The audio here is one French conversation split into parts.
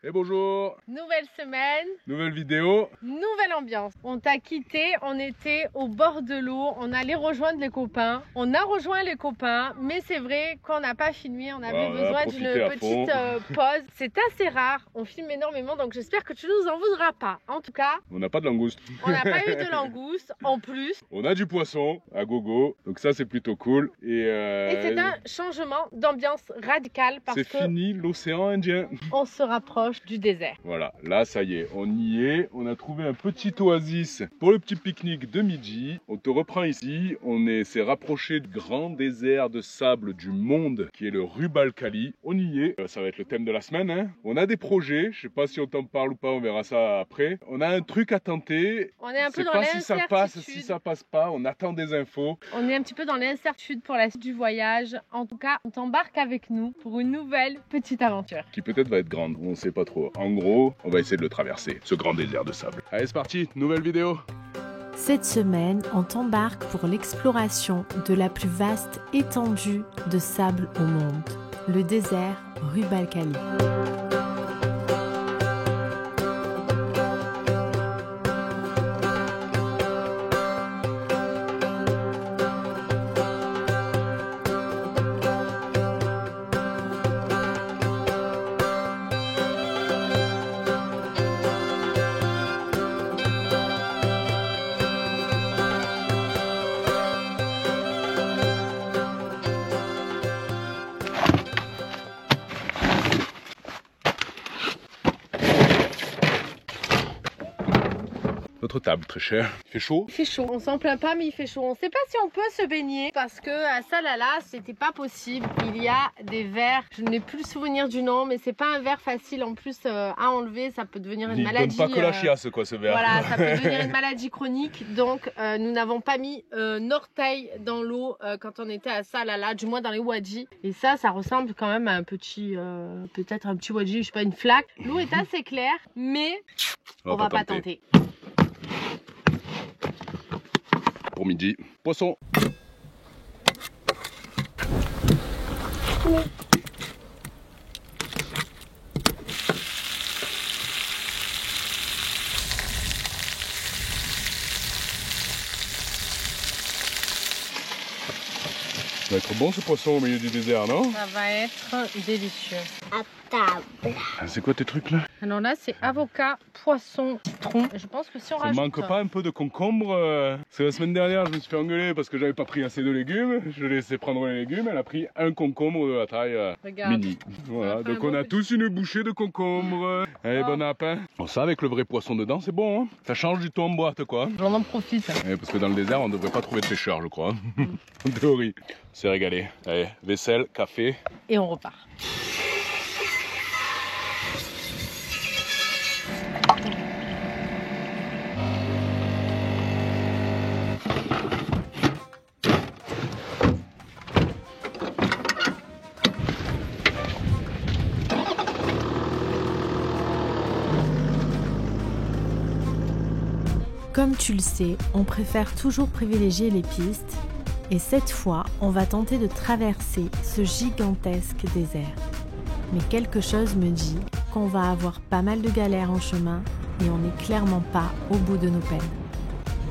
Et bonjour. Nouvelle semaine, Nouvelle vidéo. nouvelle ambiance. On t'a quitté, on était au bord de l'eau, on allait rejoindre les copains. On a rejoint les copains, mais c'est vrai qu'on n'a pas filmé, on avait besoin d'une petite pause. C'est assez rare, on filme énormément, donc j'espère que tu nous en voudras pas. En tout cas, On n'a pas de langouste. on n'a pas eu de langouste en plus. On a du poisson à gogo, donc ça c'est plutôt cool. Et c'est un changement d'ambiance radical parce c'est que fini l'océan Indien. on se rapproche du désert. Voilà, là ça y est, on y est. On a trouvé un petit oasis pour le petit pique-nique de midi. On te reprend ici. S'est rapproché du grand désert de sable du monde qui est le Rubalcali. On y est. Ça va être le thème de la semaine. Hein. On a des projets. Je sais pas si on t'en parle ou pas. On verra ça après. On a un truc à tenter. On est un peu C'est dans pas si ça passe, l'incertitude. si ça passe pas. On attend des infos. On est un petit peu dans l'incertitude pour la suite du voyage. En tout cas, on t'embarque avec nous pour une nouvelle petite aventure. Qui peut-être va être grande. On sait pas trop. En gros, on va essayer de le traverser. Ce grand désert de sable. Allez, c'est parti. Nouvelle vidéo. Cette semaine, on t'embarque pour l'exploration de la plus vaste étendue de sable au monde, le désert Rubalcali. Notre table, très chère. Il fait chaud. Il fait chaud, on s'en plaint pas mais il fait chaud. On sait pas si on peut se baigner parce que à Salalah c'était pas possible. Il y a des verres, je n'ai plus le souvenir du nom, mais c'est pas un verre facile en plus à enlever, ça peut devenir une maladie. Il donne pas que la chiasse quoi ce verre. Voilà, ça peut devenir une maladie chronique. Donc nous n'avons pas mis orteil dans l'eau quand on était à Salalah, du moins dans les wadis. Et ça ressemble quand même à un petit, peut-être un petit wadi, je sais pas, une flaque. L'eau est assez claire, mais on va pas tenter. Pour midi, poisson. Ça va être bon ce poisson au milieu du désert, non? Ça va être délicieux. À table. C'est quoi tes trucs là? Alors là, c'est avocat, poisson, citron. Je pense que si on Ça rajoute... manque pas un peu de concombre? C'est la semaine dernière, je me suis fait engueuler parce que j'avais pas pris assez de légumes. Je l'ai laissé prendre les légumes. Elle a pris un concombre de la taille Regarde. mini. Voilà, Ça fait donc un on beau a petit- tous une bouchée de concombre. Allez, Oh. bon appétit. Bon, ça avec le vrai poisson dedans, c'est bon. Hein, ça change du thon en boîte, quoi. J'en profite. Parce que dans le désert, on devrait pas trouver de pêcheurs, je crois. En théorie. C'est régalé. Allez, vaisselle, café. Et on repart. Comme tu le sais, on préfère toujours privilégier les pistes et cette fois, on va tenter de traverser ce gigantesque désert. Mais quelque chose me dit qu'on va avoir pas mal de galères en chemin et on n'est clairement pas au bout de nos peines.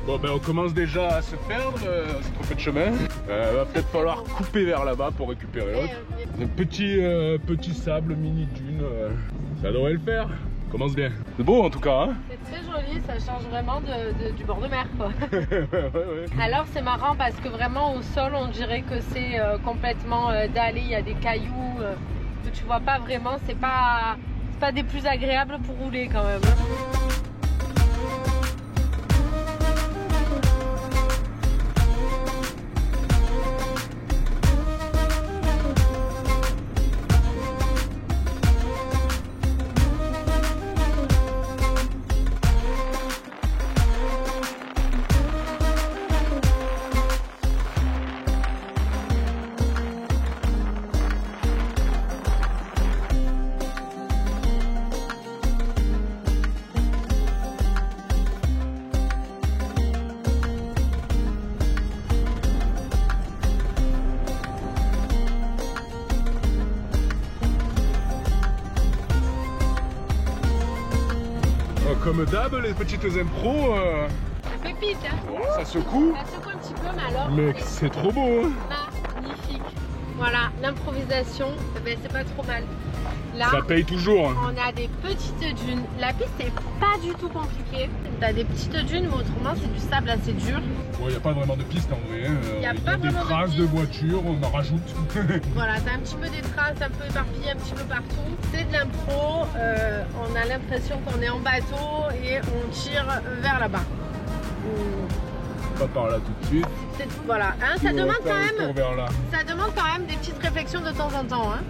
Bon, ben on commence déjà à se perdre. C'est trop peu de chemin. Va peut-être falloir couper vers là-bas pour récupérer l'autre. Un petit sable, mini dune. Ça devrait le faire. Commence bien. C'est beau en tout cas. Hein. C'est très joli, ça change vraiment du bord de mer, quoi. Ouais. Alors c'est marrant parce que vraiment au sol, on dirait que c'est complètement dallé. Il y a des cailloux que tu vois pas vraiment. C'est pas des plus agréables pour rouler quand même. comme d'hab, les petites impros. Ça pépite, hein. Ça secoue. Ça secoue un petit peu, mais alors. Mais c'est trop beau, hein. Magnifique. Voilà, l'improvisation, ben, c'est pas trop mal. Là, ça paye toujours. On a des petites dunes. La piste est pas du tout compliquée. T'as des petites dunes, mais autrement c'est du sable assez dur. Bon, il n'y a pas vraiment de piste en vrai. Il y a des traces de voitures, on en rajoute. Voilà, t'as un petit peu des traces un peu éparpillées un petit peu partout. C'est de l'impro. On a l'impression qu'on est en bateau et on tire vers là-bas. Pas par là tout de suite. Voilà, hein, ça demande quand même des petites réflexions de temps en temps. Hein.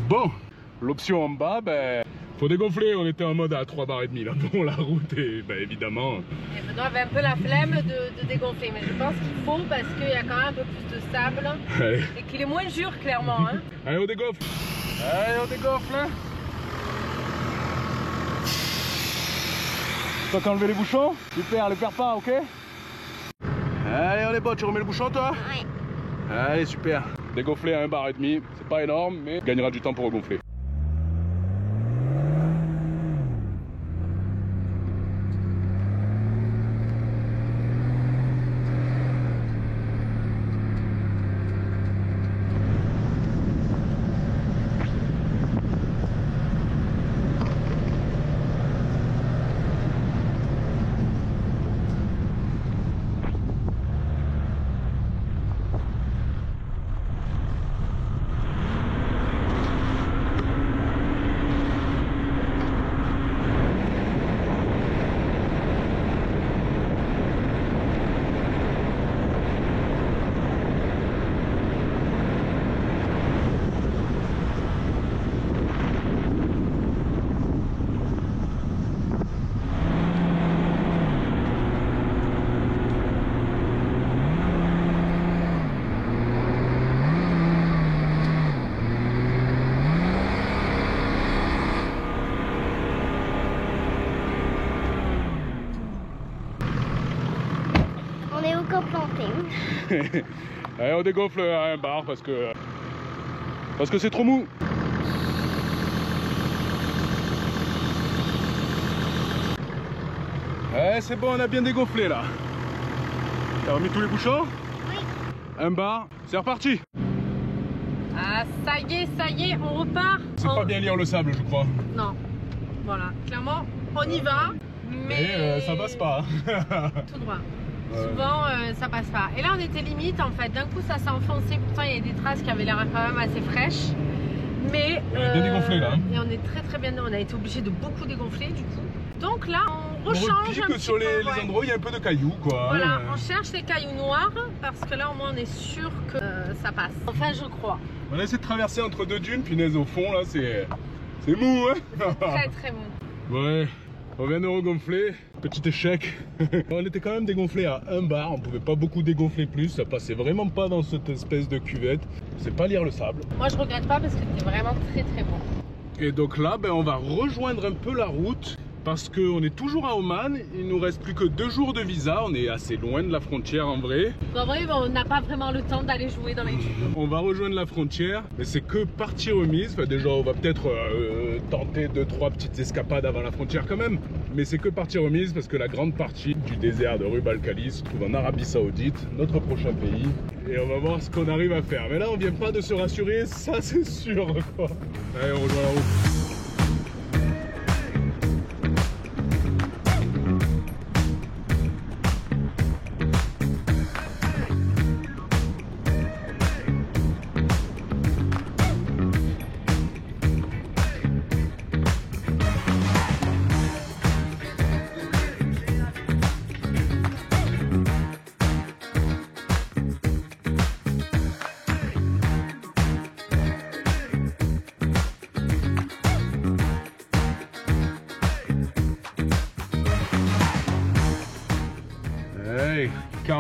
Bon, l'option en bas, ben, faut dégonfler. On était en mode à 3 barres et demie là. Bon, la route est, ben, évidemment. Et Benoît avait un peu la flemme de dégonfler, mais je pense qu'il faut parce qu'il y a quand même un peu plus de sable. Allez. Et qu'il est moins dur, clairement. Hein. Allez, on dégonfle. Allez, on dégonfle. Hein. Toi, t'as enlevé les bouchons? Super, les perds pas, ok? Allez, on est bon. Tu remets le bouchon, toi? Ouais. Allez, super. Dégonfler à 1 bar et demi, c'est pas énorme, mais on gagnera du temps pour regonfler. On est encore planté. Allez, on dégonfle à 1 bar parce que c'est trop mou. Ouais, c'est bon, on a bien dégonflé là. T'as remis tous les bouchons? Oui. 1 bar, c'est reparti. Ah, ça y est, on repart. C'est pas bien lire le sable, je crois. Non, voilà, clairement, on y va, mais ça passe pas. Tout droit. Souvent, ça passe pas. Et là, on était limite en fait. D'un coup, ça s'est enfoncé. Pourtant, il y a des traces qui avaient l'air quand même assez fraîches. Mais on est bien dégonflé là. Hein. Et on est très bien. On a été obligé de beaucoup dégonfler du coup. Donc là, on rechange un petit sur les endroits où il y a un peu de cailloux quoi. Voilà, on cherche les cailloux noirs parce que là, au moins, on est sûr que ça passe. Enfin, je crois. On a essayé de traverser entre 2 dunes, punaise au fond là, c'est mou hein. Très mou. Ouais. On vient de regonfler, petit échec. On était quand même dégonflé à 1 bar, on pouvait pas beaucoup dégonfler plus, ça passait vraiment pas dans cette espèce de cuvette. C'est pas lire le sable. Moi je regrette pas parce que c'était vraiment très bon. Et donc là, ben, on va rejoindre un peu la route parce qu'on est toujours à Oman. Il nous reste plus que 2 jours de visa, on est assez loin de la frontière en vrai. En vrai, on n'a pas vraiment le temps d'aller jouer dans les dunes. On va rejoindre la frontière, mais c'est que partie remise. Enfin, déjà, on va peut-être tenter 2-3 petites escapades avant la frontière quand même. Mais c'est que partie remise parce que la grande partie du désert de Rub al Khali se trouve en Arabie Saoudite, notre prochain pays. Et on va voir ce qu'on arrive à faire. Mais là, on vient pas de se rassurer, ça c'est sûr quoi. Allez, on rejoint la route.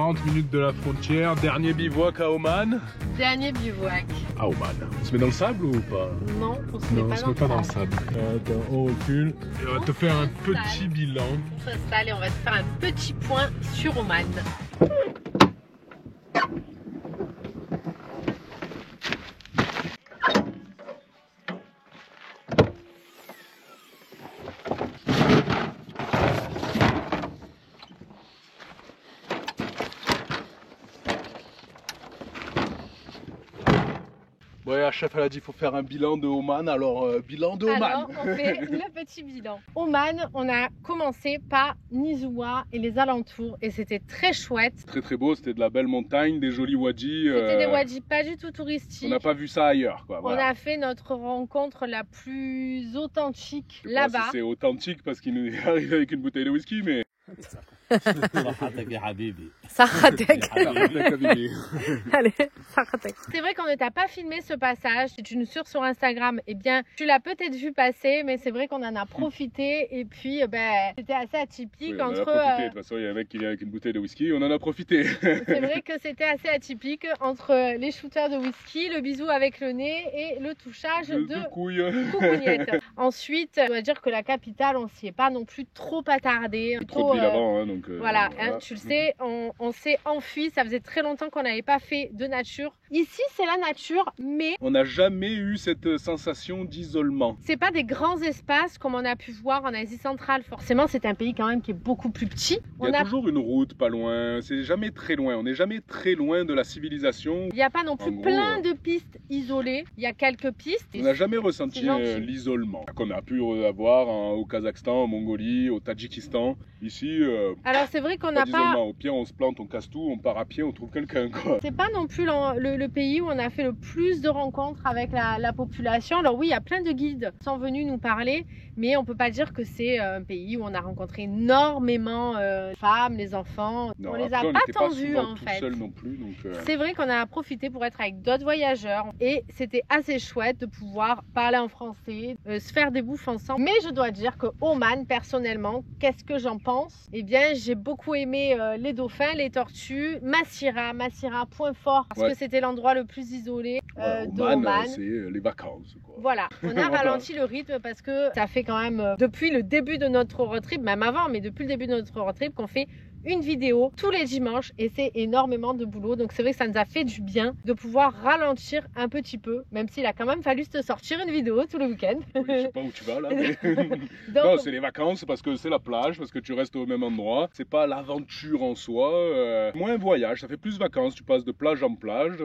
40 minutes de la frontière, dernier bivouac à Oman. Dernier bivouac. À Oman. On se met dans le sable ou pas? Non, on se met pas dans le sable. Attends, on recule. Et on va te faire un petit bilan. On s'installe et on va te faire un petit point sur Oman. Ouais, la chef elle a dit qu'il faut faire un bilan de Oman, alors bilan de Oman. Alors on fait le petit bilan. Oman, on a commencé par Nizoua et les alentours et c'était très chouette. Très très beau, c'était de la belle montagne, des jolis wadis. C'était des wadis pas du tout touristiques. On n'a pas vu ça ailleurs quoi. Voilà. On a fait notre rencontre la plus authentique là-bas. Si c'est authentique parce qu'il nous est arrivé avec une bouteille de whisky, mais... Saratek. Allez, Saratek. C'est vrai qu'on ne t'a pas filmé ce passage. Si tu nous suis sur Instagram, eh bien, tu l'as peut-être vu passer, mais c'est vrai qu'on en a profité. Et puis, c'était assez atypique. Oui, on en a profité. De toute façon, il y a un mec qui vient avec une bouteille de whisky, on en a profité. C'est vrai que c'était assez atypique entre les shooters de whisky, le bisou avec le nez et le touchage de couilles. Coucougnette. Ensuite, on va dire que la capitale, on s'y est pas non plus trop attardé. Trop de villes avant, hein, donc voilà, hein, tu le sais, on s'est enfui. Ça faisait très longtemps qu'on n'avait pas fait de nature. Ici, c'est la nature, mais on n'a jamais eu cette sensation d'isolement. C'est pas des grands espaces comme on a pu voir en Asie centrale. Forcément, c'est un pays quand même qui est beaucoup plus petit. Il y a toujours une route pas loin. C'est jamais très loin. On n'est jamais très loin de la civilisation. Il n'y a pas non plus plein de pistes isolées. Il y a quelques pistes. On n'a jamais ressenti l'isolement qu'on a pu avoir au Kazakhstan, en Mongolie, au Tadjikistan. Ici, alors c'est vrai qu'on n'a pas. Au pire, on se plante, on casse tout, on part à pied, on trouve quelqu'un. C'est pas non plus le pays où on a fait le plus de rencontres avec la population. Alors oui, il y a plein de guides qui sont venus nous parler, mais on peut pas dire que c'est un pays où on a rencontré énormément de femmes, les enfants. Non, on les après, a pas tant vus en fait. Seul non plus, donc c'est vrai qu'on a profité pour être avec d'autres voyageurs et c'était assez chouette de pouvoir parler en français, se faire des bouffes ensemble. Mais je dois dire que Oman, personnellement, qu'est-ce que j'en pense? Eh bien, j'ai beaucoup aimé les dauphins, les tortues, Massira, point fort, parce que c'était l'endroit le plus isolé d'Oman. C'est les vacances, quoi. Voilà, on a ralenti le rythme parce que ça fait quand même, depuis le début de notre road trip, même avant, mais depuis le début de notre road trip, qu'on fait une vidéo tous les dimanches et c'est énormément de boulot. Donc c'est vrai que ça nous a fait du bien de pouvoir ralentir un petit peu, même s'il a quand même fallu te sortir une vidéo tout le week-end. Oui, je sais pas où tu vas là, mais... non, c'est les vacances parce que c'est la plage, parce que tu restes au même endroit. C'est pas l'aventure en soi. Moins un voyage, ça fait plus vacances. Tu passes de plage en plage.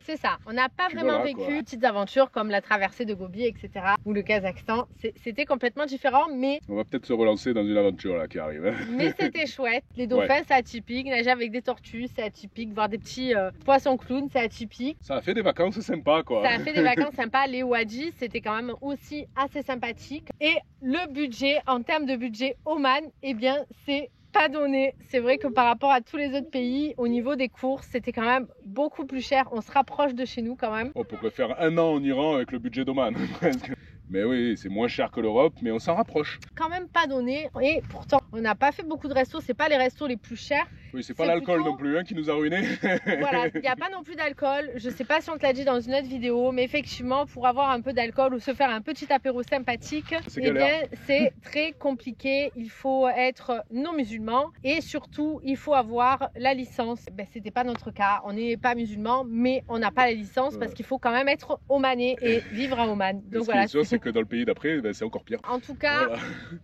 C'est ça, on n'a pas vraiment vécu de petites aventures comme la traversée de Gobi, etc. ou le Kazakhstan. C'était complètement différent, mais... On va peut-être se relancer dans une aventure là qui arrive. Hein. Mais c'était chouette. Les dauphins, c'est atypique. Nager avec des tortues, c'est atypique. Voir des petits poissons clowns, c'est atypique. Ça a fait des vacances sympas, quoi. Ça a fait des vacances sympas. Les wadis, c'était quand même aussi assez sympathique. Et le budget, en termes de budget Oman, eh bien, c'est pas donné. C'est vrai que par rapport à tous les autres pays, au niveau des courses, c'était quand même beaucoup plus cher. On se rapproche de chez nous quand même. On pourrait faire un an en Iran avec le budget d'Oman, presque. Mais oui, c'est moins cher que l'Europe, mais on s'en rapproche. Quand même pas donné. Et pourtant, on n'a pas fait beaucoup de restos. C'est pas les restos les plus chers. Oui, c'est pas l'alcool non plus hein, qui nous a ruinés. Voilà, il n'y a pas non plus d'alcool. Je sais pas si on te l'a dit dans une autre vidéo, mais effectivement, pour avoir un peu d'alcool ou se faire un petit apéro sympathique, eh bien, c'est très compliqué. Il faut être non musulman et surtout, il faut avoir la licence. Ben, c'était pas notre cas. On n'est pas musulman, mais on n'a pas la licence parce qu'il faut quand même être omanais et vivre à Oman. Donc voilà. Ce qui est sûr, c'est que dans le pays d'après, ben, c'est encore pire. En tout cas,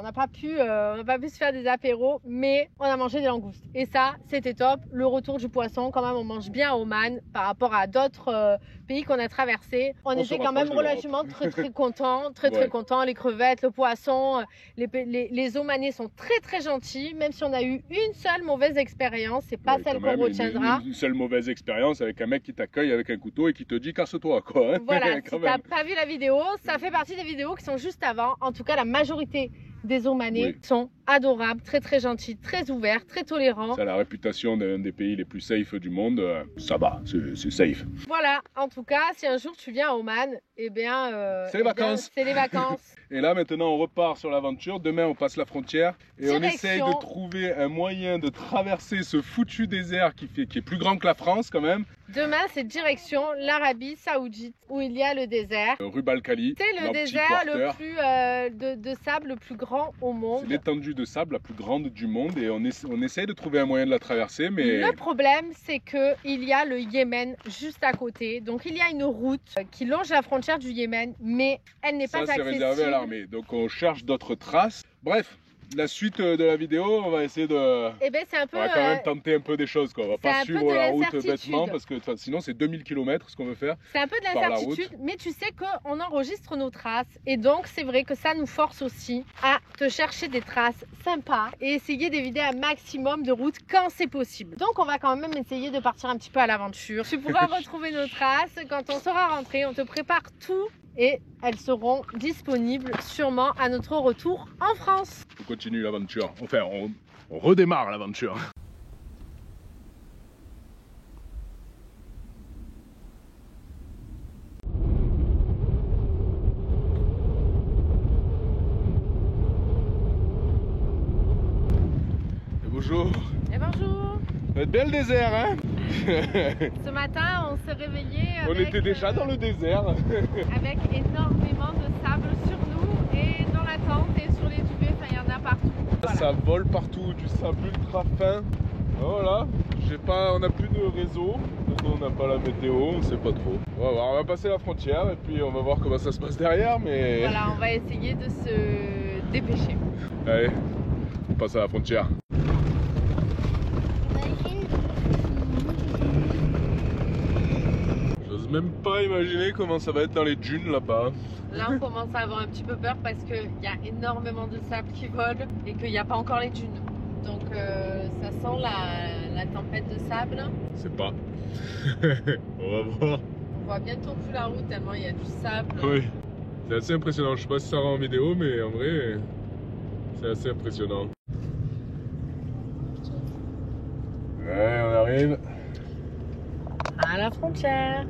on n'a pas pu se faire des apéros, mais on a mangé des langoustes. Et ça, c'était top. Le retour du poisson, quand même, on mange bien à Oman par rapport à d'autres pays qu'on a traversés. On était quand même relativement très contents, très contents. Les crevettes, le poisson, les Omanais sont très gentils, même si on a eu une seule mauvaise expérience, c'est pas celle qu'on retiendra. Une seule mauvaise expérience avec un mec qui t'accueille avec un couteau et qui te dit casse-toi, quoi. Hein. Voilà, si t'as pas vu la vidéo, ça fait partie des vidéos qui sont juste avant. En tout cas, la majorité des Omanais sont adorables, très très gentils, très ouverts, très tolérants. Ça a la réputation d'un des pays les plus safe du monde. Ça va, c'est safe. Voilà, en tout cas, si un jour tu viens à Oman, eh bien... c'est les vacances. C'est les vacances. Et là maintenant on repart sur l'aventure. Demain on passe la frontière et on essaye de trouver un moyen de traverser ce foutu désert qui est plus grand que la France quand même. Demain c'est direction l'Arabie Saoudite où il y a le désert. Rub Al Khali. C'est le désert le plus de sable le plus grand au monde. C'est l'étendue de sable la plus grande du monde et on essaye de trouver un moyen de la traverser. Mais le problème c'est qu'il y a le Yémen juste à côté. Donc il y a une route qui longe la frontière du Yémen mais elle n'est pas accessible. Ça c'est réservé à l'armée. Donc on cherche d'autres traces. Bref. La suite de la vidéo, on va essayer de... Eh ben, c'est un peu, on va quand même tenter un peu des choses, quoi. On va pas suivre la route bêtement parce que sinon c'est 2000 km ce qu'on veut faire. C'est un peu de l'incertitude, mais tu sais qu'on enregistre nos traces et donc c'est vrai que ça nous force aussi à te chercher des traces sympas et essayer d'éviter un maximum de routes quand c'est possible. Donc on va quand même essayer de partir un petit peu à l'aventure. Tu pourras retrouver nos traces quand on sera rentré, on te prépare tout. Et elles seront disponibles sûrement à notre retour en France. On continue l'aventure, enfin on redémarre l'aventure. Et bonjour. Et bonjour. Ça va être bien le désert, hein? Ce matin, on s'est réveillé. On était déjà dans le désert. Avec énormément de sable sur nous et dans la tente et sur les duvets, enfin il y en a partout. Voilà. Ça vole partout, du sable ultra fin. Voilà, on n'a plus de réseau, donc on n'a pas la météo, on sait pas trop. On va voir, on va passer la frontière et puis on va voir comment ça se passe derrière, mais... Voilà, on va essayer de se dépêcher. Allez, on passe à la frontière. J'ose même pas imaginer comment ça va être dans les dunes là-bas. Là on commence à avoir un petit peu peur parce qu'il y a énormément de sable qui vole et qu'il n'y a pas encore les dunes. Donc ça sent la tempête de sable. C'est pas. On va voir. On voit bientôt plus la route tellement il y a du sable. Oui, c'est assez impressionnant. Je sais pas si ça rend en vidéo, mais en vrai, c'est assez impressionnant. Ouais, on arrive. À la frontière.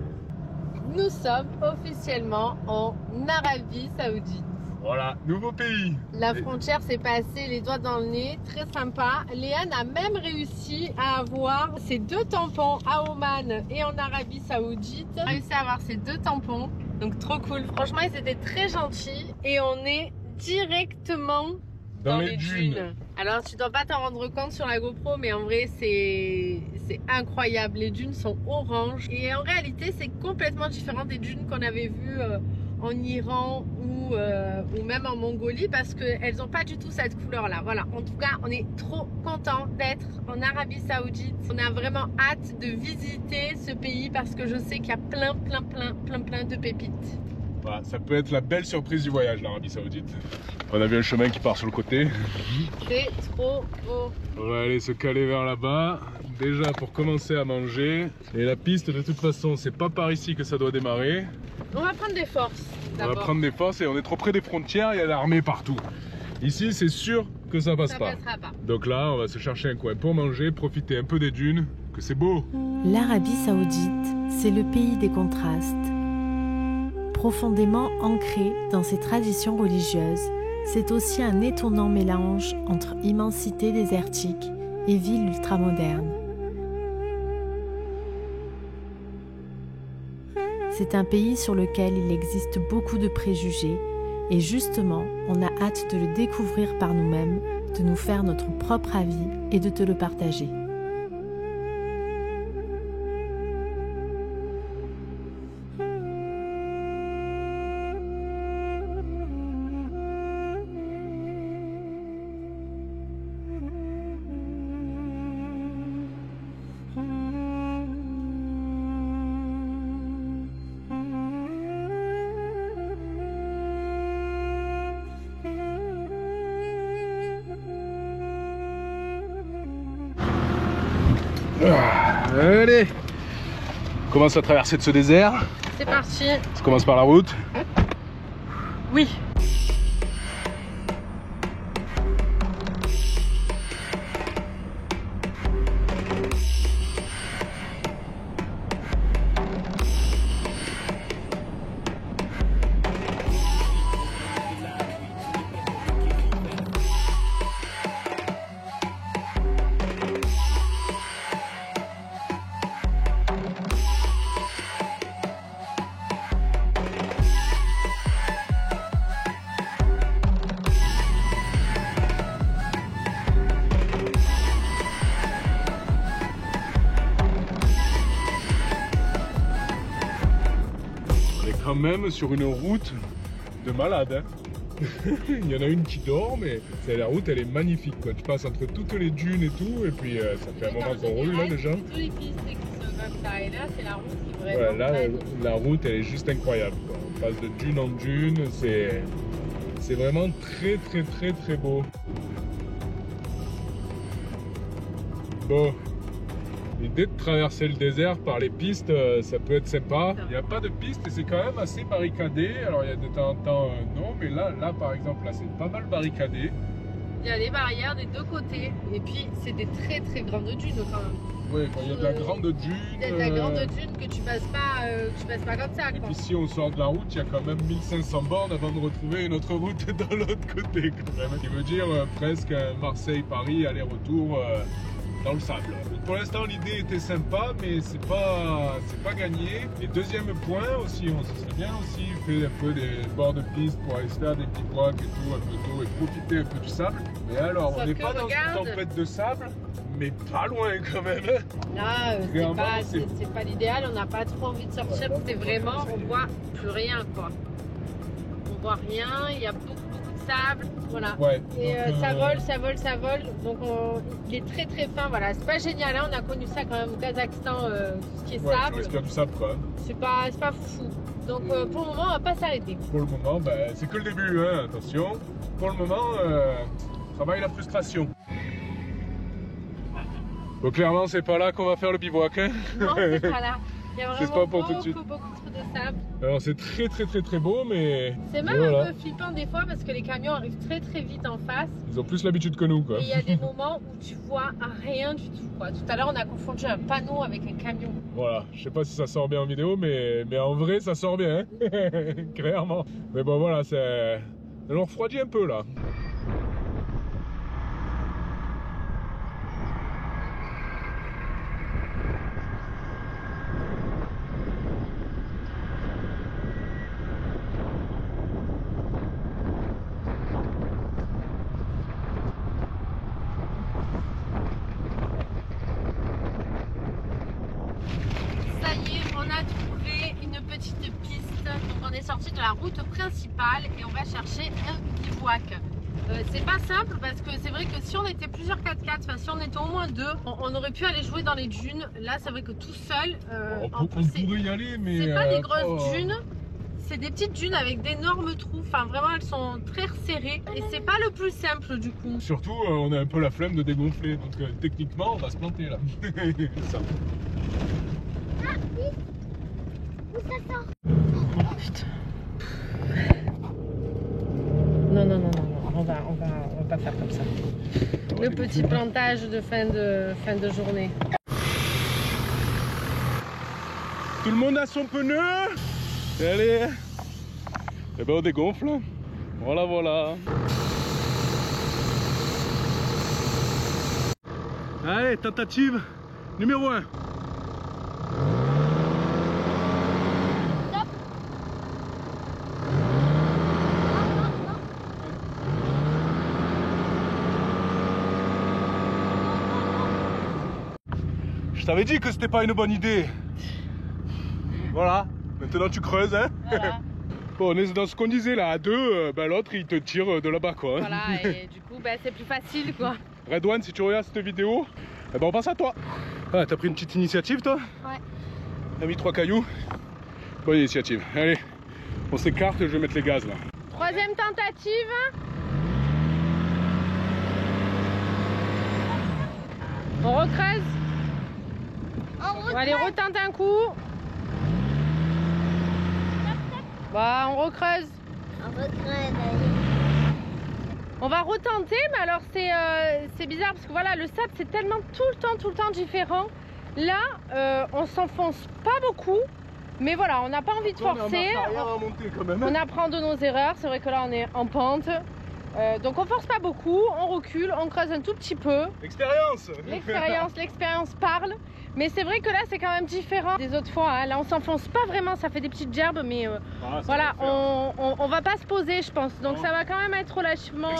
Nous sommes officiellement en Arabie Saoudite. Voilà, nouveau pays. La frontière s'est passée les doigts dans le nez, très sympa. Léane a même réussi à avoir ses 2 tampons à Oman et en Arabie Saoudite. Elle a réussi à avoir ses 2 tampons, donc trop cool. Franchement, ils étaient très gentils et on est directement dans les dunes. Alors, tu dois pas t'en rendre compte sur la GoPro, mais en vrai, c'est incroyable. Les dunes sont oranges et en réalité, c'est complètement différent des dunes qu'on avait vues en Iran ou même en Mongolie parce qu'elles n'ont pas du tout cette couleur là. Voilà, en tout cas on est trop content d'être en Arabie Saoudite. On a vraiment hâte de visiter ce pays parce que je sais qu'il y a plein de pépites. Voilà, ça peut être la belle surprise du voyage, l'Arabie Saoudite. On a vu un chemin qui part sur le côté. C'est trop beau. On va aller se caler vers là-bas, déjà pour commencer à manger. Et la piste, de toute façon, c'est pas par ici que ça doit démarrer. On va prendre des forces. On va prendre des forces et on est trop près des frontières, il y a l'armée partout. Ici, c'est sûr que ça passe pas. Donc là, on va se chercher un coin pour manger, profiter un peu des dunes, que c'est beau. L'Arabie Saoudite, c'est le pays des contrastes. Profondément ancré dans ses traditions religieuses, c'est aussi un étonnant mélange entre immensité désertique et ville ultramoderne. C'est un pays sur lequel il existe beaucoup de préjugés et justement, on a hâte de le découvrir par nous-mêmes, de nous faire notre propre avis et de te le partager. Allez, on commence à traverser de ce désert. C'est parti. Ça commence par la route. Oui. quand même sur une route de malade. Hein. Il y en a une qui dort, mais la route elle est magnifique, quoi. Tu passes entre toutes les dunes et tout, et puis ça fait un moment qu'on roule là déjà. Toutes les pistes qui sont comme ça, et là c'est la route qui est vraiment ouais, là la route elle est juste incroyable, quoi. On passe de dune en dune, c'est vraiment très beau. Bon, l'idée de traverser le désert par les pistes, ça peut être sympa. Il n'y a pas de piste et c'est quand même assez barricadé. Alors il y a de temps en temps non, mais là par exemple, là c'est pas mal barricadé. Il y a des barrières des deux côtés et puis c'est des très grandes dunes quand même. Oui, quand il y a de la grande dune. Il y a de la grande dune que tu passes pas comme ça. Et puis si on sort de la route, il y a quand même 1500 bornes avant de retrouver une autre route dans l'autre côté. Ce qui veut dire presque Marseille-Paris, aller-retour dans le sable. Donc pour l'instant l'idée était sympa, mais c'est pas gagné. Et deuxième point aussi, on se serait bien aussi fait un peu des bords de piste pour aller se faire des petits walks et tout, un peu d'eau et profiter un peu du sable. Mais alors on n'est pas dans une tempête de sable, mais pas loin quand même. Là, c'est pas l'idéal, on n'a pas trop envie de sortir, c'est vraiment, on voit plus rien quoi. On voit rien, il y a beaucoup de sable, voilà. Ouais, et ça vole, donc il est très fin, voilà. C'est pas génial, hein. On a connu ça quand même au Kazakhstan, tout ce qui est sable. Il y a du sable quoi. C'est pas fou. Donc pour le moment, on va pas s'arrêter. Pour le moment, c'est que le début, hein, attention. Pour le moment, travaille la frustration. Bon, clairement, c'est pas là qu'on va faire le bivouac. Hein. Non, c'est pas là. Il y a vraiment beaucoup de sable. Alors, c'est très beau, mais... C'est même un peu flippant des fois parce que les camions arrivent très vite en face. Ils ont plus l'habitude que nous, quoi. Et il y a des moments où tu vois rien du tout, quoi. Tout à l'heure, on a confondu un panneau avec un camion. Voilà, je sais pas si ça sort bien en vidéo, mais en vrai, ça sort bien, hein. Clairement. Mais bon, voilà, ça nous refroidit un peu, là. On est sorti de la route principale et on va chercher un bivouac. C'est pas simple parce que c'est vrai que si on était plusieurs 4x4, enfin si on était au moins deux, on aurait pu aller jouer dans les dunes. Là c'est vrai que tout seul, on pourrait y aller, mais c'est pas des grosses dunes, c'est des petites dunes avec d'énormes trous. Enfin vraiment elles sont très resserrées et c'est pas le plus simple du coup. Surtout on a un peu la flemme de dégonfler, donc techniquement on va se planter là. Ça. Ah oui. Où ça sort? Oh putain. Non, on va pas faire comme ça. Le petit plantage de fin de journée. Tout le monde a son pneu. Allez. Et ben on dégonfle. Voilà. Allez, tentative numéro 1. Je t'avais dit que c'était pas une bonne idée. Voilà, maintenant tu creuses, hein. Voilà. Bon, on est dans ce qu'on disait là, à deux, l'autre il te tire de là-bas quoi. Voilà, et du coup c'est plus facile quoi. Redouane, si tu regardes cette vidéo, on pense à toi. Ah, t'as pris une petite initiative toi? Ouais. T'as mis 3 cailloux. Bonne initiative. Allez, on s'écarte, je vais mettre les gaz là. Troisième tentative. On recreuse. On va aller retenter un coup. Bah, on recreuse. On va retenter, mais alors c'est bizarre parce que voilà, le sable c'est tellement tout le temps différent. Là, on s'enfonce pas beaucoup, mais voilà, on n'a pas envie de forcer. On apprend de nos erreurs. C'est vrai que là, on est en pente. Donc on force pas beaucoup, on recule, on creuse un tout petit peu. L'expérience parle. Mais c'est vrai que là c'est quand même différent des autres fois, hein. Là on s'enfonce pas vraiment, ça fait des petites gerbes, mais voilà, on va pas se poser je pense. Donc ça va quand même être relativement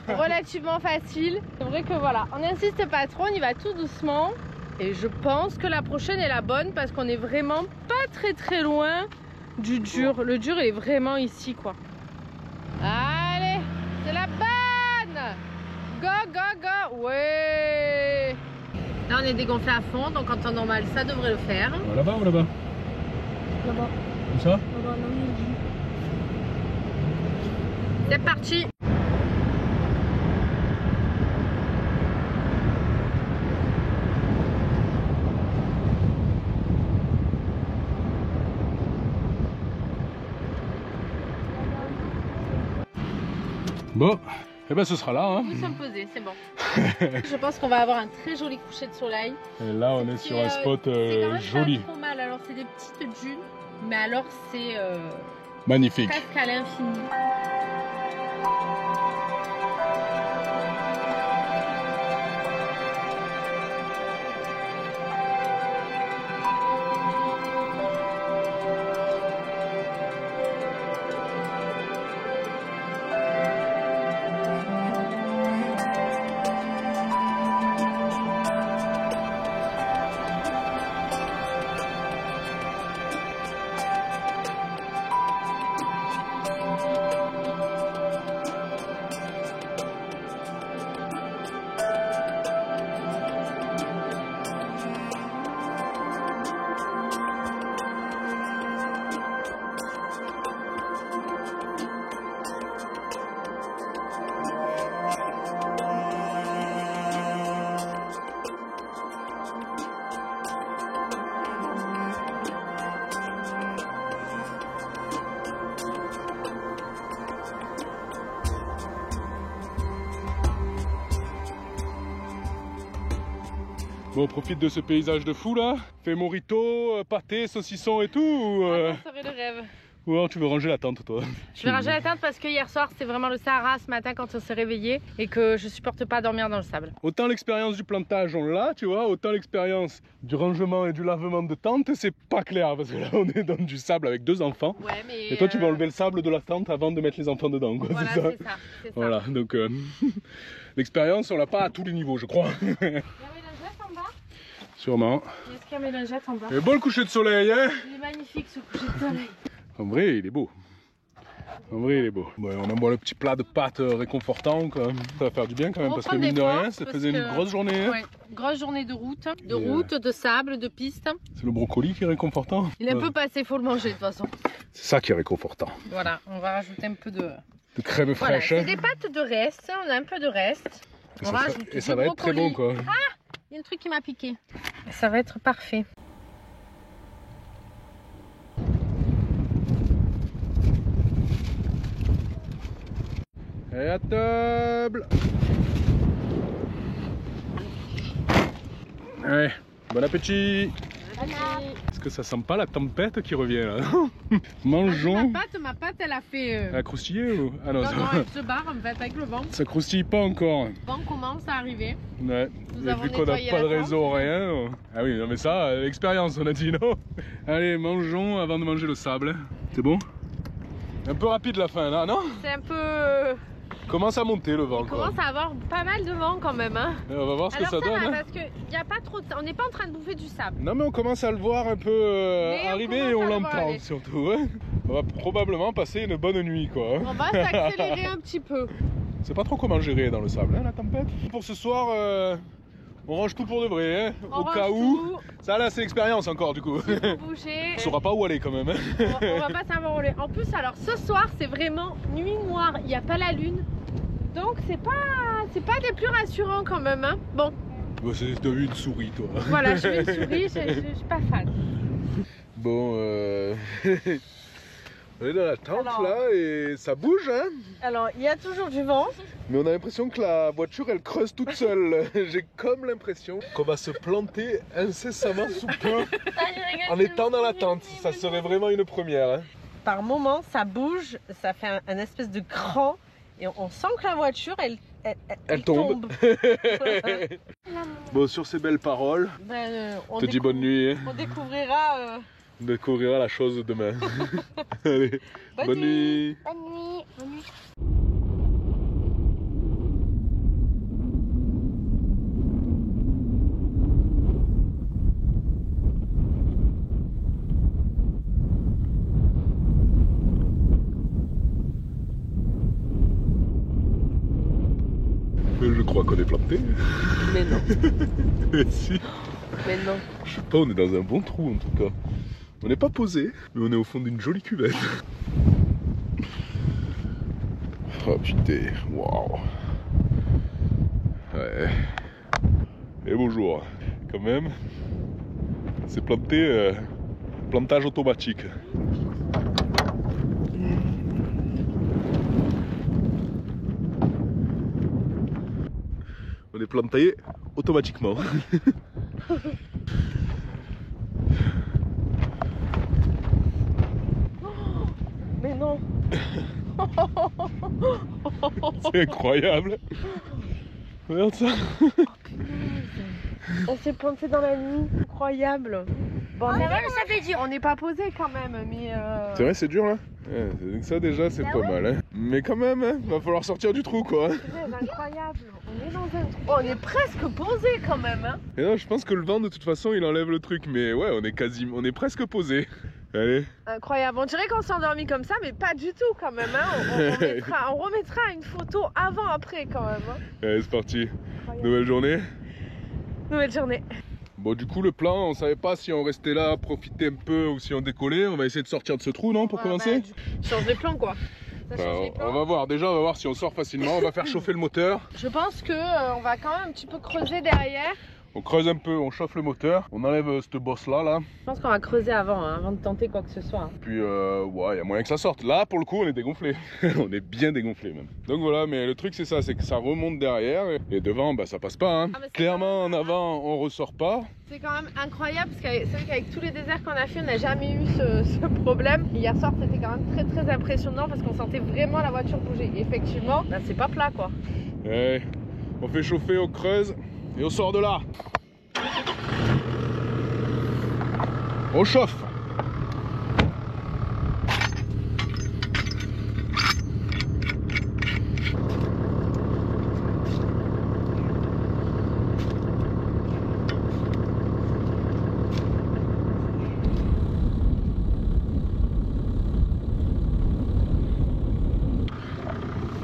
relativement facile. C'est vrai que voilà, on n'insiste pas trop, on y va tout doucement. Et je pense que la prochaine est la bonne parce qu'on est vraiment pas très loin du dur. Le dur il est vraiment ici quoi. Allez, c'est la bonne. Go, go, go. Ouais. Là on est dégonflé à fond, donc en temps normal ça devrait le faire. Là-bas ou là-bas? Là-bas. Où ça? Là-bas, non, C'est parti. Bon, et ben ce sera là. Hein. Nous sommes posés, c'est bon. Je pense qu'on va avoir un très joli coucher de soleil. Et là on est sur un spot c'est quand même joli. pas trop mal. Alors c'est des petites dunes, mais alors c'est Magnifique. presque à l'infini. Bon, on profite de ce paysage de fou là. Fais morito, pâté, saucisson et tout. Ça serait le rêve. Ou alors tu veux ranger la tente toi? Je vais ranger la tente parce que hier soir c'était vraiment le Sahara ce matin quand on s'est réveillé et que je supporte pas dormir dans le sable. Autant l'expérience du plantage on l'a, tu vois, autant l'expérience du rangement et du lavement de tente c'est pas clair parce que là on est dans du sable avec 2 enfants. Ouais, mais et toi tu vas enlever le sable de la tente avant de mettre les enfants dedans quoi. Voilà, c'est ça. c'est ça. Voilà, donc l'expérience on l'a pas à tous les niveaux je crois. Il y a une mélangette en bas? Sûrement. Est-ce qu'il y a une mélangette en bas? Et bon le coucher de soleil hein. Il est magnifique ce coucher de soleil. En vrai il est beau. En vrai il est beau. Ouais, on a bon, le petit plat de pâtes réconfortant quand même. Ça va faire du bien quand même parce que mine de rien ça faisait une grosse journée. Ouais, grosse journée de route. De sable, de piste. C'est le brocoli qui est réconfortant. Il est un peu passé, il faut le manger de toute façon. C'est ça qui est réconfortant. Voilà, on va rajouter un peu de crème voilà, fraîche. c'est des pâtes de reste, on a un peu de reste. Et ça va être très bon quoi. Ah, il y a un truc qui m'a piqué. Ça va être parfait. Et à table. Allez, bon appétit. Est-ce que ça sent pas la tempête qui revient là? Mangeons. Ma pâte elle a fait... Elle a croustillé ou... Ah non, non, elle se barre en fait avec le vent. Ça croustille pas encore. Le vent commence à arriver. Ouais. Nous Et avons vu qu'on n'a pas de réseau, tente. rien. Ah oui, non mais ça, l'expérience on a dit non. Allez, mangeons avant de manger le sable. C'est bon? Un peu rapide la fin là, non? C'est un peu... Commence à monter le vent. Il commence à avoir pas mal de vent quand même. Hein. Et on va voir ce alors que ça donne. Va, hein. parce que y a pas trop de... on n'est pas en train de bouffer du sable. Non mais on commence à le voir un peu arriver et on l'entend surtout. Hein. On va probablement passer une bonne nuit quoi. On va s'accélérer un petit peu. C'est pas trop comment gérer dans le sable hein, la tempête. Pour ce soir, on range tout pour de vrai. Hein, au cas où. Ça là c'est l'expérience encore du coup. Bouger. On saura pas où aller quand même. Hein. On va pas savoir où aller. En plus alors ce soir c'est vraiment nuit noire, il n'y a pas la lune. Donc c'est pas des plus rassurants quand même. Hein. Bon. Bah, t'as vu une souris toi. Voilà, je suis une souris, je suis pas fan. Bon, on est dans la tente alors, là et ça bouge hein. Alors il y a toujours du vent. Mais on a l'impression que la voiture elle creuse toute seule. J'ai comme l'impression qu'on va se planter incessamment sous peu en étant dans la tente. Ça serait vraiment une première. Hein. Par moment ça bouge, ça fait un espèce de cran et on sent que la voiture elle tombe. Bon sur ces belles paroles, on te dis bonne nuit. Hein. On découvrira... On découvrira la chose demain. Allez, bonne nuit. Bonne nuit. Bonne nuit. crois qu'on est planté. Mais non. Mais si. Mais non. Je sais pas, on est dans un bon trou en tout cas. On n'est pas posé, mais on est au fond d'une jolie cuvette. Oh putain, waouh. Ouais. Et bonjour. Quand même, c'est planté, plantage automatique. On est planté automatiquement. Mais non. C'est incroyable. Regarde ça. On s'est planté dans la nuit. Incroyable. Bon, Oh, mais mais ça fait dire, on n'est pas posé quand même, mais C'est vrai, c'est dur là. Ouais, ça déjà, c'est pas mal. Hein. Mais quand même, hein, va falloir sortir du trou quoi. c'est incroyable. On est dans un trou. On est presque posé quand même. Hein. Et non, je pense que le vent de toute façon il enlève le truc, mais ouais, on est presque posé. Allez. Incroyable. On dirait qu'on s'est endormi comme ça, mais pas du tout quand même. Hein. On remettra une photo avant-après quand même. Hein. Allez, c'est parti. Incroyable. Nouvelle journée. Nouvelle journée. Bon, du coup, le plan, on savait pas si on restait là, profiter un peu ou si on décollait. On va essayer de sortir de ce trou, non, pour commencer? Change les plans quoi. Ça change les plans. On va voir, déjà, on va voir si on sort facilement. On va faire chauffer le moteur. Je pense que on va quand même un petit peu creuser derrière. On creuse un peu, on chauffe le moteur. On enlève cette bosse là. Je pense qu'on va creuser avant de tenter quoi que ce soit. Puis, ouais, il y a moyen que ça sorte. Là, pour le coup, on est dégonflé. On est bien dégonflé même. Donc voilà, mais le truc, c'est ça, c'est que ça remonte derrière. Et devant, bah, ça passe pas. Hein. Ah, clairement, en avant, on ressort pas. C'est quand même incroyable parce que c'est vrai qu'avec tous les déserts qu'on a fait, on n'a jamais eu ce problème. Hier soir, c'était quand même très impressionnant parce qu'on sentait vraiment la voiture bouger. Et effectivement, là, c'est pas plat quoi. Ouais, on fait chauffer, on creuse et on sort de là. On chauffe.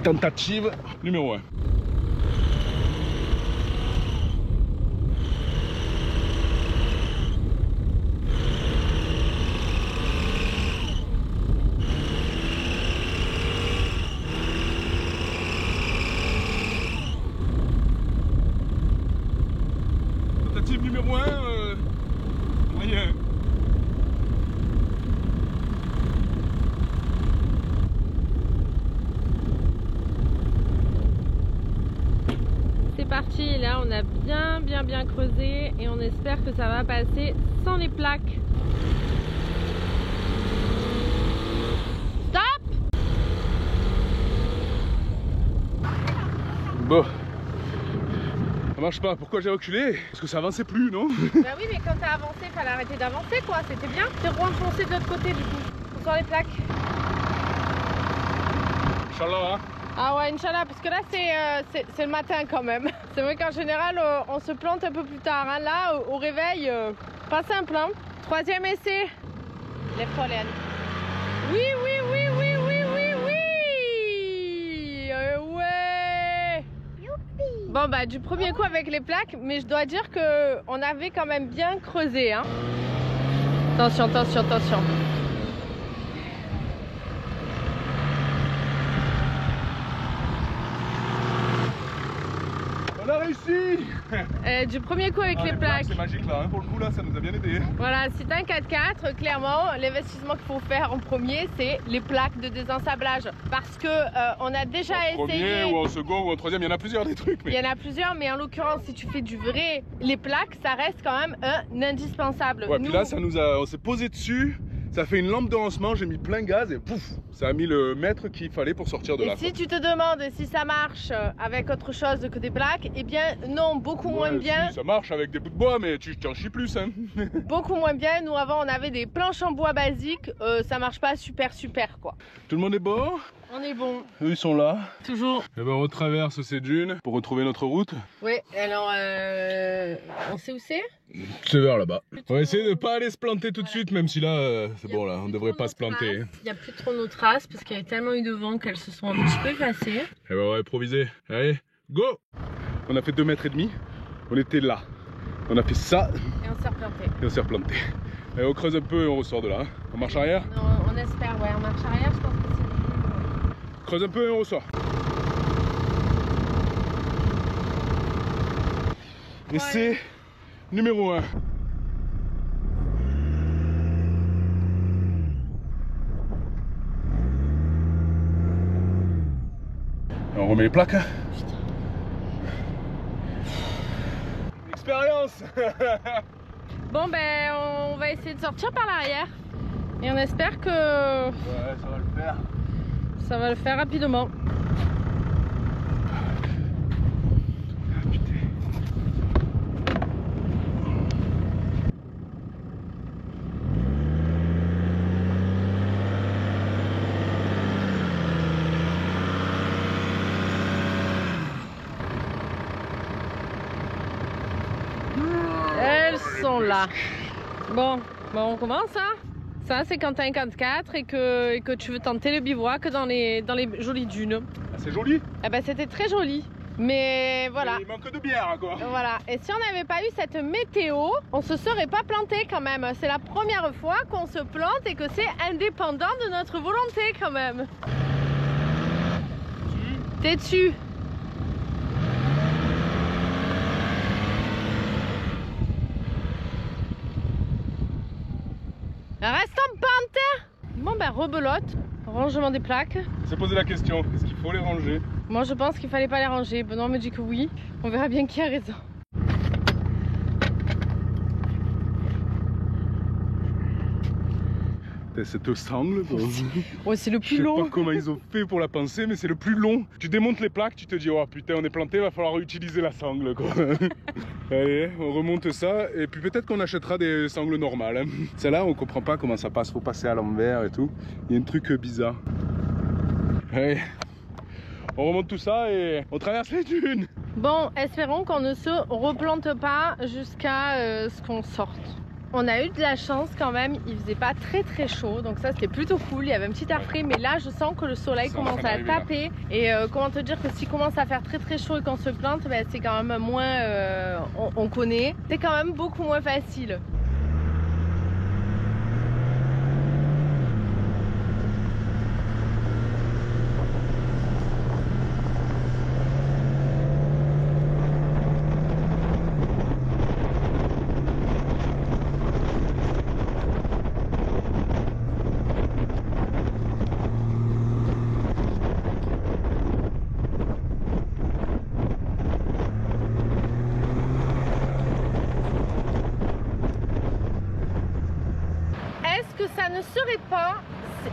Tentative numéro 1. Tentative numéro 1, moyen. C'est parti, là on a bien creusé et on espère que ça va passer sans les plaques. Stop! Bon. Ça marche pas, pourquoi j'ai reculé? Parce que ça avançait plus, non? Bah oui, mais quand t'as avancé, fallait arrêter d'avancer quoi, c'était bien. T'es renfoncé de l'autre côté du coup, sur les plaques. Inch'Allah, hein? Ah ouais, Inch'Allah, parce que là c'est le matin quand même. C'est vrai qu'en général on se plante un peu plus tard. Hein. Là, au réveil, pas simple. Hein. Troisième essai. Lève-toi, Léane. Oui. Ouais. Youpi. Bon bah du premier coup avec les plaques, mais je dois dire que on avait quand même bien creusé. Hein. Attention. On a réussi! Du premier coup avec les plaques. C'est magique là, hein, pour le coup là, ça nous a bien aidé. Voilà, si t'as un 4x4, clairement, l'investissement qu'il faut faire en premier, c'est les plaques de désensablage. Parce que on a déjà essayé. En premier ou en second ou en troisième, il y en a plusieurs des trucs. Mais... Il y en a plusieurs, mais en l'occurrence, si tu fais du vrai, les plaques, ça reste quand même un indispensable. Ouais, puis là, on s'est posé dessus. Ça fait une lampe de lancement, j'ai mis plein gaz et pouf, ça a mis le mètre qu'il fallait pour sortir de là. Et si tu te demandes si ça marche avec autre chose que des plaques, eh bien non, beaucoup moins bien. Si, ça marche avec des bouts de bois, mais tu t'en chies plus. Hein. Beaucoup moins bien. Nous avant, on avait des planches en bois basiques, ça marche pas super quoi. Tout le monde est bon? On est bon. Eux, ils sont là. Toujours. Et ben, on retraverse ces dunes pour retrouver notre route. Oui, alors on sait où c'est? C'est vers là-bas. On va essayer de ne pas aller se planter tout de suite, même si là, c'est bon, là, on devrait pas se planter. Il n'y a plus trop nos traces parce qu'il y avait tellement eu de vent qu'elles se sont un petit peu effacées. Et ben, on va improviser. Allez, go! On a fait 2,5 mètres. On était là. On a fait ça. Et on s'est replanté. Et on s'est replanté. Et on creuse un peu et on ressort de là. On marche arrière? Non, on espère, ouais. On marche arrière, je pense que c'est mieux. Creuse un peu et on ressort. Essai numéro 1. On remet les plaques. Expérience. Bon ben on va essayer de sortir par l'arrière. Et on espère que ouais, ça va le faire. Ça va le faire rapidement. Elles sont là. Bon, on commence hein. Ça c'est quand t'as un 4x4 et que tu veux tenter le bivouac dans les jolies dunes. Ah, c'est joli. Eh ben c'était très joli. Mais voilà. Mais il manque de bière quoi. Voilà. Et si on n'avait pas eu cette météo, on se serait pas planté quand même. C'est la première fois qu'on se plante et que c'est indépendant de notre volonté quand même. T'es dessus. Reste en pente. Bon ben rebelote, rangement des plaques. On s'est posé la question, est-ce qu'il faut les ranger? Moi je pense qu'il fallait pas les ranger. Benoît me dit que oui. On verra bien qui a raison. Cette sangle quoi. Ouais, c'est le plus long. Je sais pas comment ils ont fait pour la penser, mais c'est le plus long. Tu démontes les plaques, tu te dis oh putain on est planté, va falloir utiliser la sangle quoi. Allez, on remonte ça et puis peut-être qu'on achètera des sangles normales. Hein. Celle-là on comprend pas comment ça passe, faut passer à l'envers et tout. Il y a un truc bizarre. Allez, on remonte tout ça et on traverse les dunes. Bon, espérons qu'on ne se replante pas jusqu'à ce qu'on sorte. On a eu de la chance quand même, il faisait pas très chaud, donc ça c'était plutôt cool, il y avait un petit air frais, mais là je sens que le soleil commence à taper. Et comment te dire que s'il commence à faire très chaud et qu'on se plante, ben, c'est quand même moins, on connaît, c'est quand même beaucoup moins facile. Ça ne serait pas Ça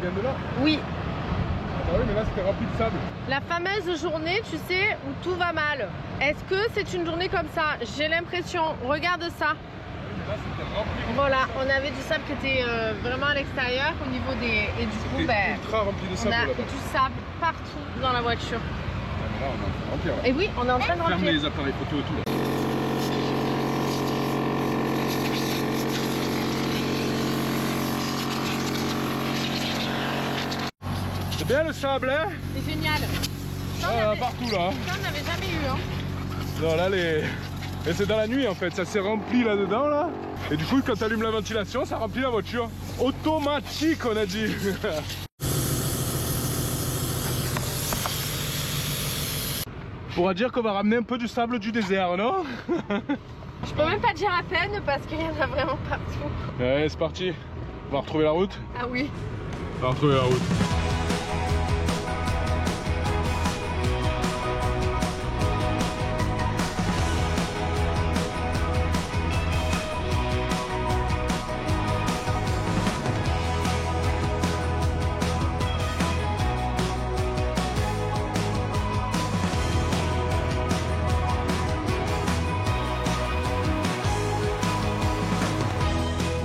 vient de là? Oui. Ah oui, mais là c'était rempli de sable. La fameuse journée, tu sais, où tout va mal. Est-ce que c'est une journée comme ça? J'ai l'impression. Regarde ça. Oui, mais là c'était rempli. Voilà, on avait du sable qui était vraiment à l'extérieur au niveau des... Et du coup, ben, ultra rempli de sable. On a du sable partout dans la voiture. Ah, mais là on est en train de remplir. Là. Et oui, on est en train de remplir. Ferme les appareils photo et tout là. C'est bien le sable hein? C'est génial. Ça, partout là. Ça on n'avait jamais eu hein. Non là les... Et c'est dans la nuit en fait, ça s'est rempli là-dedans là. Et du coup quand tu allumes la ventilation, ça remplit la voiture. Automatique on a dit. On pourra dire qu'on va ramener un peu du sable du désert, non? Je peux même pas dire à peine parce qu'il y en a vraiment partout. Ouais c'est parti. On va retrouver la route. Ah oui. On va retrouver la route.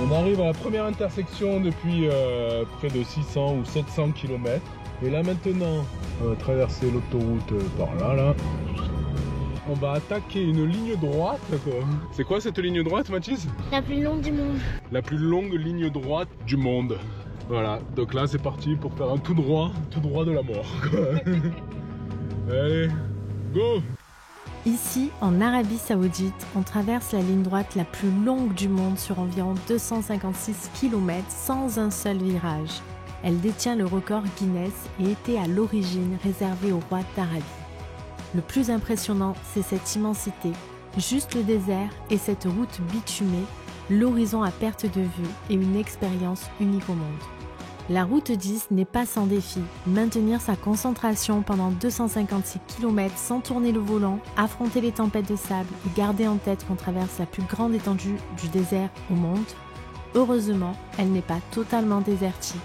On arrive à la première intersection depuis près de 600 ou 700 km. Et là maintenant, on va traverser l'autoroute par là. On va attaquer une ligne droite quoi. C'est quoi cette ligne droite Mathis? La plus longue du monde. La plus longue ligne droite du monde. Voilà, donc là c'est parti pour faire un tout droit de la mort quoi. Allez, go! Ici, en Arabie Saoudite, on traverse la ligne droite la plus longue du monde sur environ 256 km sans un seul virage. Elle détient le record Guinness et était à l'origine réservée au roi d'Arabie. Le plus impressionnant, c'est cette immensité, juste le désert et cette route bitumée, l'horizon à perte de vue et une expérience unique au monde. La route 10 n'est pas sans défi. Maintenir sa concentration pendant 256 km sans tourner le volant, affronter les tempêtes de sable et garder en tête qu'on traverse la plus grande étendue du désert au monde. Heureusement, elle n'est pas totalement désertique.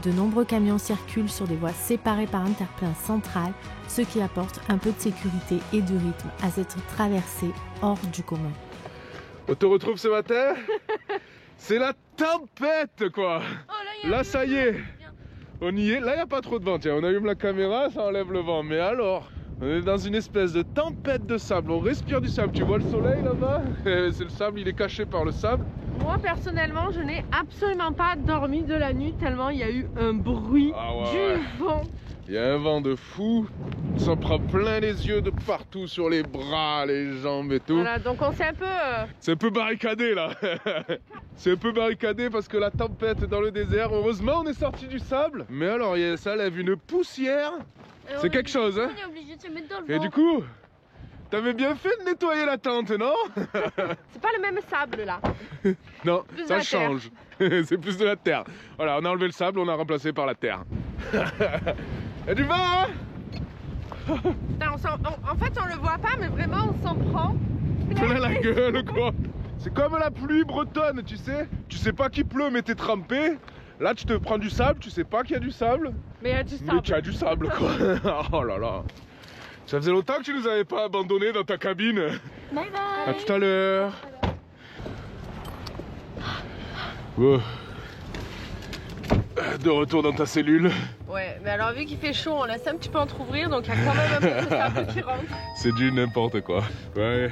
De nombreux camions circulent sur des voies séparées par un terre-plein central, ce qui apporte un peu de sécurité et de rythme à cette traversée hors du commun. On te retrouve ce matin. C'est la tempête quoi. Oh, là ça y est, on y est. Là il n'y a pas trop de vent, tiens, on allume la caméra, ça enlève le vent. Mais alors, on est dans une espèce de tempête de sable, on respire du sable. Tu vois le soleil là-bas? C'est le sable, il est caché par le sable. Moi personnellement, je n'ai absolument pas dormi de la nuit tellement il y a eu un bruit du vent. Il y a un vent de fou, on s'en prend plein les yeux de partout, sur les bras, les jambes et tout. Voilà, donc on s'est un peu... C'est un peu barricadé là. C'est un peu barricadé parce que la tempête dans le désert, heureusement on est sorti du sable. Mais alors ça lève une poussière, c'est quelque chose hein. On est obligé de se mettre dans le Et vent. du coup, t'avais bien fait de nettoyer la tente, non? C'est pas le même sable là. Non, Plus ça de la change. C'est plus de la terre. Voilà, on a enlevé le sable, on a remplacé par la terre. Et du vent hein. Putain, en fait on le voit pas mais vraiment on s'en prend plein la gueule quoi. C'est comme la pluie bretonne, tu sais. Tu sais pas qu'il pleut mais t'es trempé. Là tu te prends du sable, tu sais pas qu'il y a du sable. Mais il y a du sable. Mais tu as du sable quoi. Oh là là. Ça faisait longtemps que tu nous avais pas abandonnés dans ta cabine. Bye bye. À tout à l'heure. Oh. De retour dans ta cellule. Ouais, mais alors vu qu'il fait chaud, on laisse un petit peu entrouvrir, donc il y a quand même un peu de sable qui rentre. C'est du n'importe quoi. Ouais.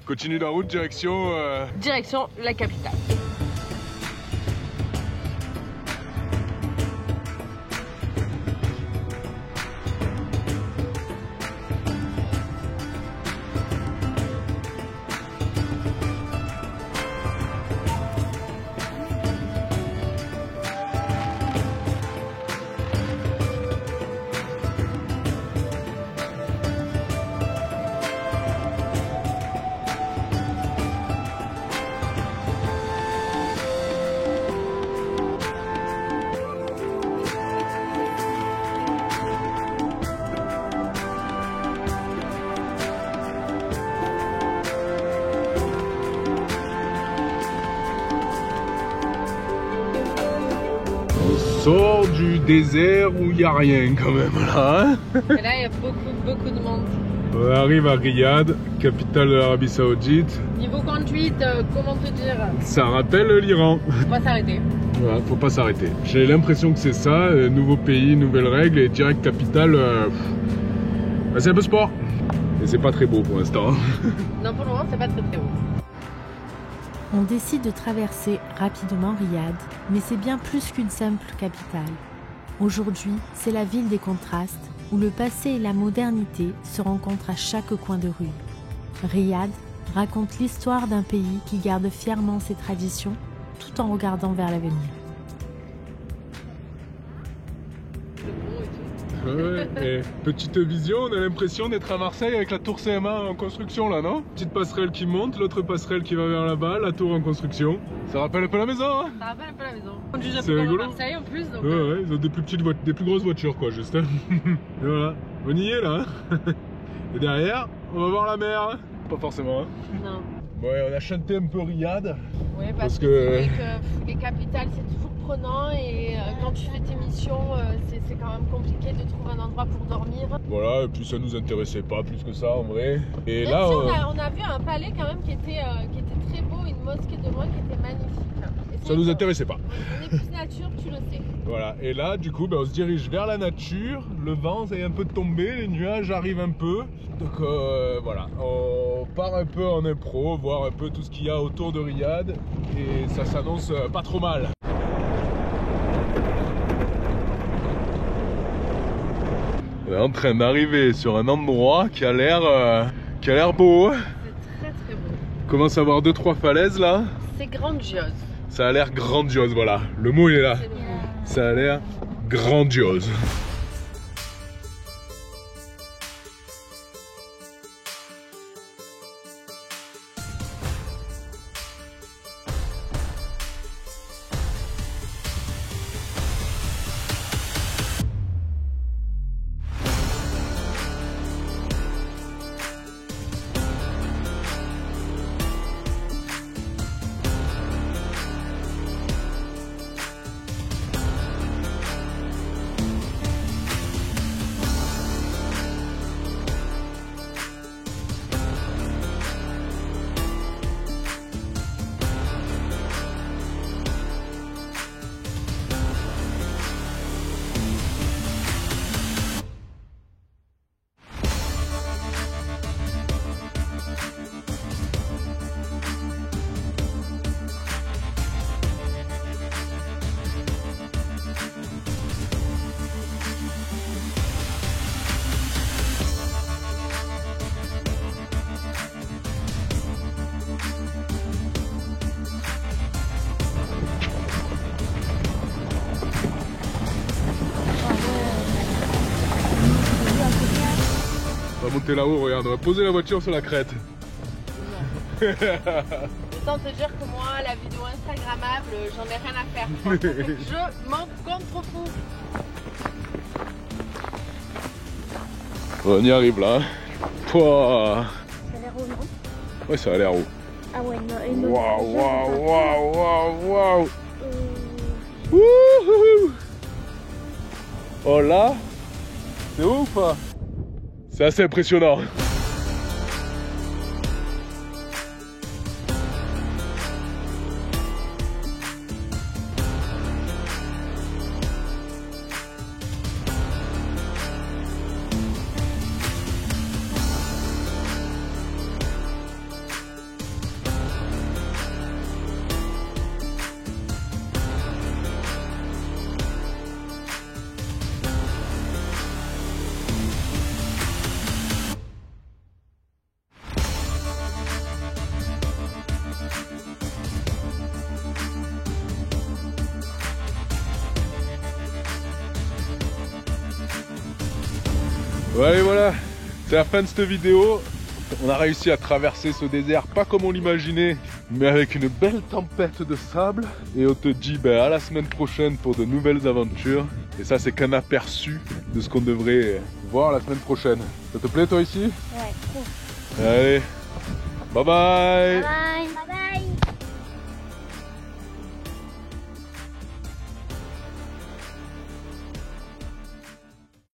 Continue la route, direction... Direction la capitale. Sort du désert où il n'y a rien quand même là hein. Et là il y a beaucoup de monde. On arrive à Riyad, capitale de l'Arabie Saoudite. Niveau conduite, comment te dire? Ça rappelle l'Iran. On va s'arrêter. Voilà, faut pas s'arrêter. J'ai l'impression que c'est ça, nouveau pays, nouvelles règles et direct capitale. Bah, c'est un peu sport. Et c'est pas très beau pour l'instant. Non, pour le moment c'est pas très beau. On décide de traverser rapidement Riyad, mais c'est bien plus qu'une simple capitale. Aujourd'hui, c'est la ville des contrastes, où le passé et la modernité se rencontrent à chaque coin de rue. Riyad raconte l'histoire d'un pays qui garde fièrement ses traditions, tout en regardant vers l'avenir. Ouais, et petite vision, on a l'impression d'être à Marseille avec la tour CMA en construction là, non? Petite passerelle qui monte, l'autre passerelle qui va vers là-bas, la tour en construction. Ça rappelle un peu la maison, hein? Ça rappelle un peu la maison. On conduit un C'est peu comme rigolo. à Marseille en plus. Donc Ouais, ils ont des plus grosses voitures quoi, juste. Et voilà, on y est là. Et derrière, on va voir la mer. Pas forcément, hein? Non. Ouais, on a chanté un peu Riyad. Oui, parce que c'est vrai que les capitales c'est toujours prenant et quand tu fais tes missions c'est quand même compliqué de trouver un endroit pour dormir. Voilà, et puis ça nous intéressait pas plus que ça en vrai. Et Même là, si on a vu un palais quand même qui était très beau, une mosquée de loin qui était magnifique. Et ça nous intéressait pas. On est plus nature, tu le sais. Voilà, et là du coup on se dirige vers la nature, le vent est un peu tombé, les nuages arrivent un peu. Donc voilà, on part un peu en impro, voir un peu tout ce qu'il y a autour de Riyad et ça s'annonce pas trop mal. On est en train d'arriver sur un endroit qui a l'air qui a l'air beau. C'est très très beau. Commence à avoir 2-3 falaises là. C'est grandiose. Ça a l'air grandiose, voilà. Le mot il est là. Ça a l'air grandiose. On va monter là-haut, regarde, on va poser la voiture sur la crête. Autant te dire que moi, la vidéo Instagrammable, j'en ai rien à faire. Je m'en contrefous. On y arrive là. Pouah. Ça a l'air haut, non? Ouais, ça a l'air haut. Ah ouais, non. Waouh, waouh, waouh, waouh, waouh. Wouhou. Oh là, c'est haut ou pas? C'est assez impressionnant. Ouais, voilà, c'est la fin de cette vidéo. On a réussi à traverser ce désert pas comme on l'imaginait, mais avec une belle tempête de sable. Et on te dit à la semaine prochaine pour de nouvelles aventures. Et ça, c'est qu'un aperçu de ce qu'on devrait voir la semaine prochaine. Ça te plaît toi ici? Ouais, trop. Allez, bye bye. Bye bye. Bye bye.